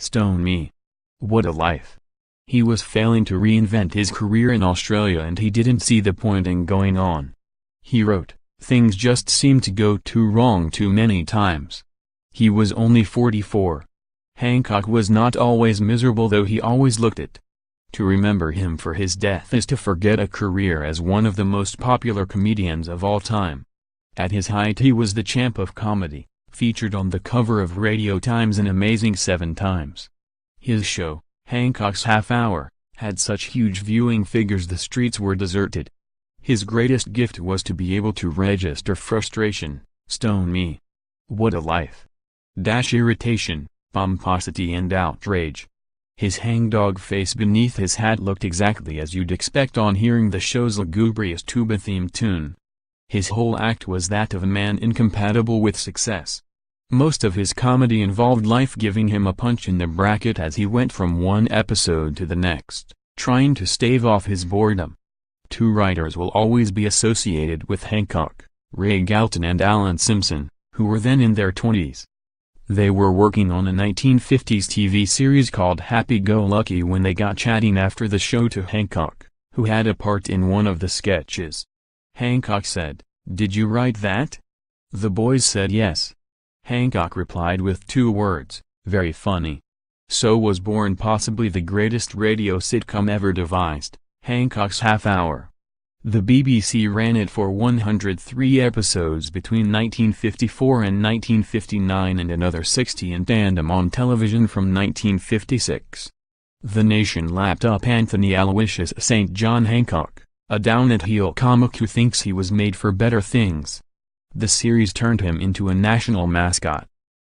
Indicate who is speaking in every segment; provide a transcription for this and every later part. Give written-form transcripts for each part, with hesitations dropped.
Speaker 1: Stone me. What a life. He was failing to reinvent his career in Australia and he didn't see the point in going on. He wrote, "Things just seemed to go too wrong too many times." He was only 44. Hancock was not always miserable though he always looked it. To remember him for his death is to forget a career as one of the most popular comedians of all time. At his height he was the champ of comedy, featured on the cover of Radio Times an amazing 7 times. His show, Hancock's Half Hour, had such huge viewing figures the streets were deserted. His greatest gift was to be able to register frustration, stone me. What a life. Irritation, pomposity and outrage. His hangdog face beneath his hat looked exactly as you'd expect on hearing the show's lugubrious tuba-themed tune. His whole act was that of a man incompatible with success. Most of his comedy involved life giving him a punch in the bracket as he went from one episode to the next, trying to stave off his boredom. 2 writers will always be associated with Hancock, Ray Galton and Alan Simpson, who were then in their 20s. They were working on a 1950s TV series called Happy-Go-Lucky when they got chatting after the show to Hancock, who had a part in one of the sketches. Hancock said, "Did you write that?" The boys said yes. Hancock replied with 2 words, "Very funny." So was born possibly the greatest radio sitcom ever devised, Hancock's Half Hour. The BBC ran it for 103 episodes between 1954 and 1959 and another 60 in tandem on television from 1956. The nation lapped up Anthony Aloysius St. John Hancock, a down-at-heel comic who thinks he was made for better things. The series turned him into a national mascot.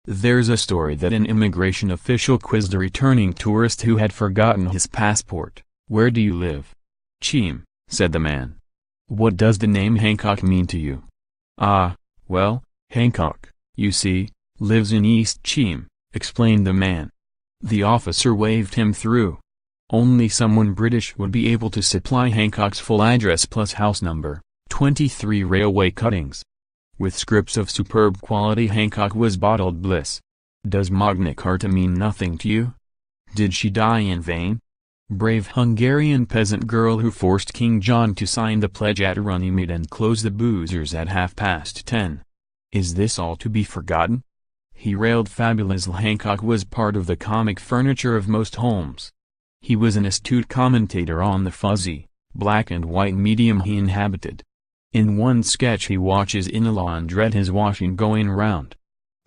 Speaker 1: There's a story that an immigration official quizzed a returning tourist who had forgotten his passport. "Where do you live?" "Cheam," said the man. "What does the name Hancock mean to you?" "Ah, well, Hancock, you see, lives in East Cheam," explained the man. The officer waved him through. Only someone British would be able to supply Hancock's full address plus house number, 23 railway cuttings. With scripts of superb quality Hancock was bottled bliss. Does Magna Carta mean nothing to you? Did she die in vain? Brave Hungarian peasant girl who forced King John to sign the pledge at Runnymede and close the boozers at 10:30. Is this all to be forgotten? He railed fabulous. Hancock was part of the comic furniture of most homes. He was an astute commentator on the fuzzy, black and white medium he inhabited. In one sketch he watches in a laundrette his washing going round.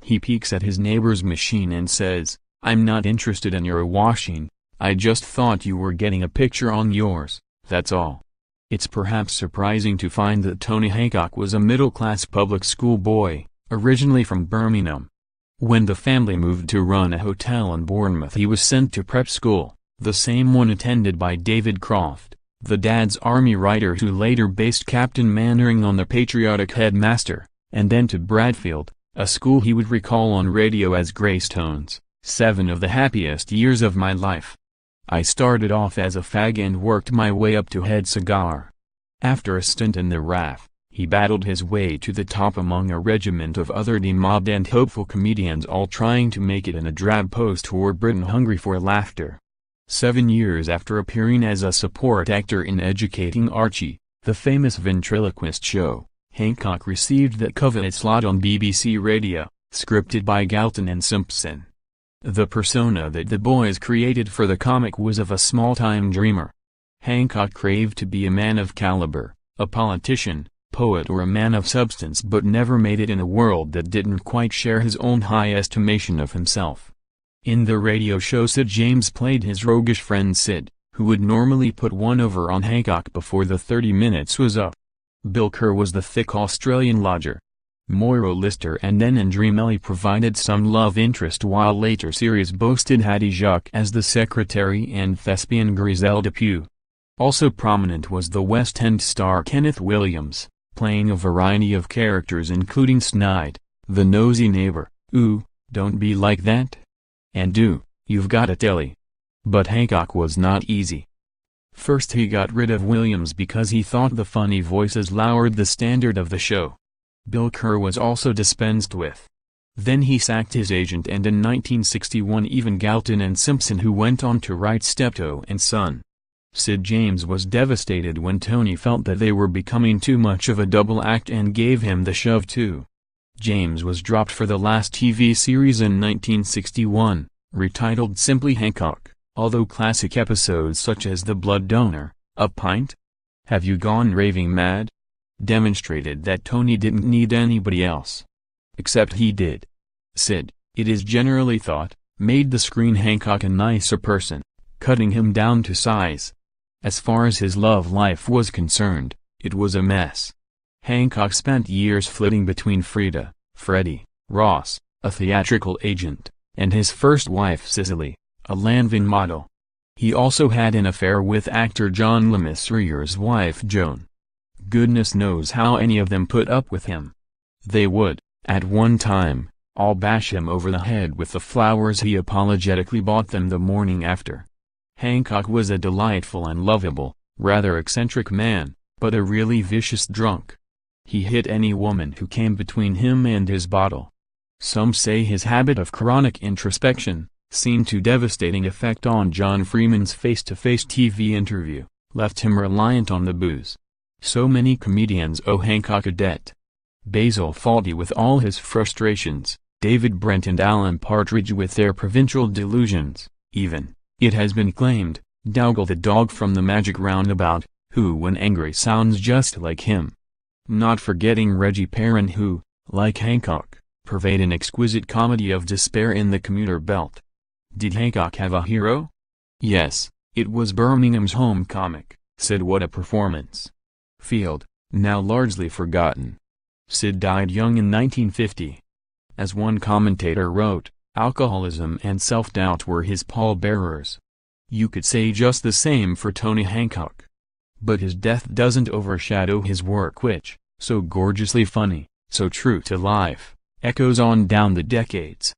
Speaker 1: He peeks at his neighbor's machine and says, "I'm not interested in your washing, I just thought you were getting a picture on yours, that's all." It's perhaps surprising to find that Tony Hancock was a middle-class public school boy, originally from Birmingham. When the family moved to run a hotel in Bournemouth he was sent to prep school, the same one attended by David Croft, the Dad's Army writer who later based Captain Mannering on the patriotic headmaster, and then to Bradfield, a school he would recall on radio as Greystones, 7 of the happiest years of my life. I started off as a fag and worked my way up to head cigar. After a stint in the RAF, he battled his way to the top among a regiment of other demobbed and hopeful comedians all trying to make it in a drab post-war Britain hungry for laughter. 7 years after appearing as a support actor in Educating Archie, the famous ventriloquist show, Hancock received that coveted slot on BBC Radio, scripted by Galton and Simpson. The persona that the boys created for the comic was of a small-time dreamer. Hancock craved to be a man of caliber, a politician, poet or a man of substance but never made it in a world that didn't quite share his own high estimation of himself. In the radio show Sid James played his roguish friend Sid, who would normally put one over on Hancock before the 30 minutes was up. Bill Kerr was the thick Australian lodger. Moira Lister and then Andrew Melly provided some love interest while later series boasted Hattie Jacques as the secretary and thespian Griselda Pugh. Also prominent was the West End star Kenneth Williams, playing a variety of characters including Snide, the nosy neighbor, "Ooh, don't be like that," and "Do, you've got a telly." But Hancock was not easy. First he got rid of Williams because he thought the funny voices lowered the standard of the show. Bill Kerr was also dispensed with. Then he sacked his agent, and in 1961 even Galton and Simpson, who went on to write Steptoe and Son. Sid James was devastated when Tony felt that they were becoming too much of a double act and gave him the shove too. James was dropped for the last TV series in 1961, retitled simply Hancock, although classic episodes such as The Blood Donor, A Pint? Have You Gone Raving Mad? Demonstrated that Tony didn't need anybody else. Except he did. Sid, it is generally thought, made the screen Hancock a nicer person, cutting him down to size. As far as his love life was concerned, it was a mess. Hancock spent years flitting between Frida, Freddie, Ross, a theatrical agent, and his first wife Cicely, a Lanvin model. He also had an affair with actor John Le Messurier's wife Joan. Goodness knows how any of them put up with him. They would, at one time, all bash him over the head with the flowers he apologetically bought them the morning after. Hancock was a delightful and lovable, rather eccentric man, but a really vicious drunk. He hit any woman who came between him and his bottle. Some say his habit of chronic introspection, seen to devastating effect on John Freeman's face-to-face TV interview, left him reliant on the booze. So many comedians owe Hancock a debt. Basil Fawlty with all his frustrations, David Brent and Alan Partridge with their provincial delusions, even, it has been claimed, Dougal the dog from the Magic Roundabout, who when angry sounds just like him. Not forgetting Reggie Perrin who, like Hancock, purveyed an exquisite comedy of despair in The Commuter Belt. Did Hancock have a hero? Yes, it was Birmingham's home comic, Sid. What a performance. Field, now largely forgotten. Sid died young in 1950. As one commentator wrote, alcoholism and self-doubt were his pallbearers. You could say just the same for Tony Hancock. But his death doesn't overshadow his work, which, so gorgeously funny, so true to life, echoes on down the decades.